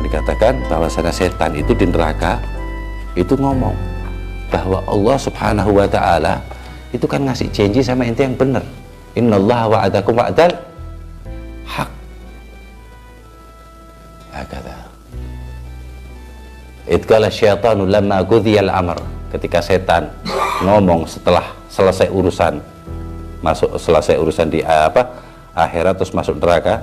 dikatakan bahwasanya setan itu di neraka itu ngomong bahwa Allah Subhanahu wa Ta'ala itu kan ngasih janji sama ente yang benar. Innallaha wa'adakum wa'dal haq. Hakata. Idqala syaitanu lamma qudhiyal amr. Ketika setan ngomong setelah selesai urusan di akhirat terus masuk neraka,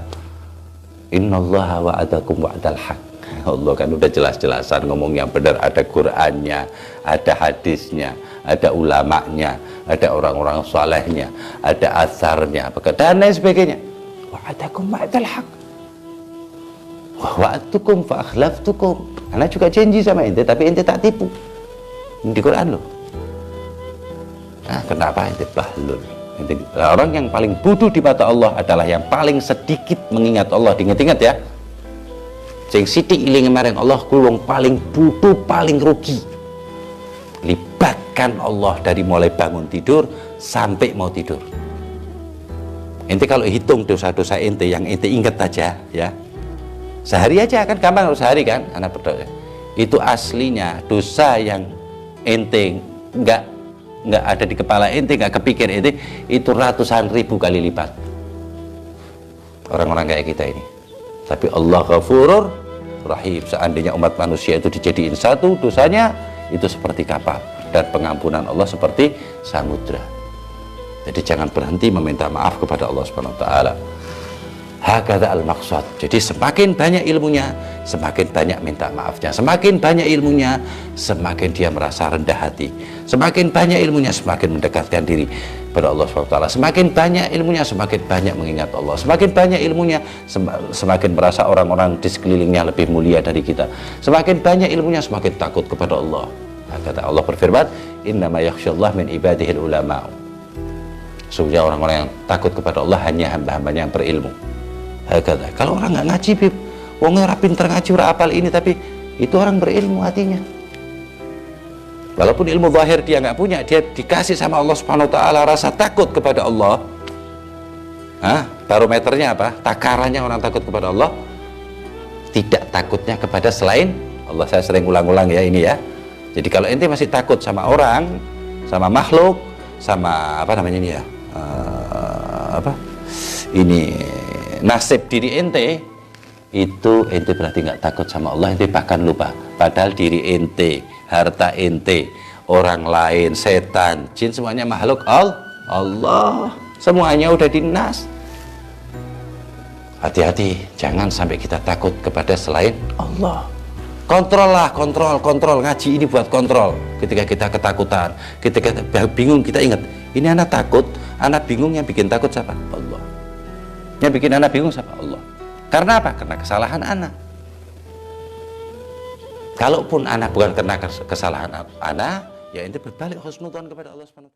innallaha wa'adakum wa'dal haq. Allah kan udah jelas-jelasan ngomong yang benar, ada Qur'annya, ada hadisnya, ada ulamanya, ada orang-orang salehnya, ada asarnya, dan lain sebagainya. Wa'adakum wa'dal haq. Wa wa'adtukum fa akhlaftukum. Ana juga janji sama ente tapi ente tak tipu. Di Quran loh. Nah, kenapa ente bahlul? Orang yang paling bodoh di mata Allah adalah yang paling sedikit mengingat Allah. Diingat-ingat ya. Sing sithik iling marang Allah kuwi wong paling bodoh, paling rugi. Libatkan Allah dari mulai bangun tidur sampai mau tidur. Ente kalau hitung dosa-dosa ente yang ente ingat aja ya. Sehari aja kan gampang, sehari kan anak berdoa. Itu aslinya dosa yang ente nggak ada di kepala ente, nggak kepikir ente, itu ratusan ribu kali lipat. Orang-orang kayak kita ini. Tapi Allah Ghafurur Rahim. Seandainya umat manusia itu dijadiin satu, dosanya itu seperti kapal, dan pengampunan Allah seperti samudra. Jadi jangan berhenti meminta maaf kepada Allah Subhanahu wa Ta'ala. Hakadha al-maqsad. Jadi semakin banyak ilmunya, semakin banyak minta maafnya. Semakin banyak ilmunya, semakin dia merasa rendah hati. Semakin banyak ilmunya, semakin mendekatkan diri pada Allah SWT. Semakin banyak ilmunya, semakin banyak mengingat Allah. Semakin banyak ilmunya, semakin merasa orang-orang di sekelilingnya lebih mulia dari kita. Semakin banyak ilmunya, semakin takut kepada Allah. Kata Allah berfirman, innama yakhsyallah min ibadihil ulama. Sesungguhnya orang-orang yang takut kepada Allah hanya hamba-hambanya yang berilmu. Hakata. Kalau orang nggak ngaji, bib, wong ora pinter ngaji, ora apal ini, tapi itu orang berilmu hatinya. Walaupun ilmu zahir dia nggak punya, dia dikasih sama Allah Subhanahu wa Ta'ala rasa takut kepada Allah. Barometernya apa? Takarannya orang takut kepada Allah, tidak takutnya kepada selain Allah. Saya sering ulang-ulang ya ini ya. Jadi kalau ente masih takut sama orang, sama makhluk, sama apa namanya ini ya, ini nasib diri ente, itu ente berarti nggak takut sama Allah. Ente bahkan lupa padahal diri ente, harta ente, orang lain, setan, jin, semuanya makhluk Allah, semuanya udah dinas. Hati-hati, jangan sampai kita takut kepada selain Allah. Kontrol lah, kontrol. Ngaji ini buat kontrol. Ketika kita ketakutan, ketika kita bingung, kita ingat, ini anak takut, anak bingung, yang bikin takut siapa? Allah. Yang bikin anak bingung siapa? Allah. Karena apa? Karena kesalahan anak. Kalaupun anak bukan karena kesalahan anak, ya ente berbalik husnudzon kepada Allah SWT.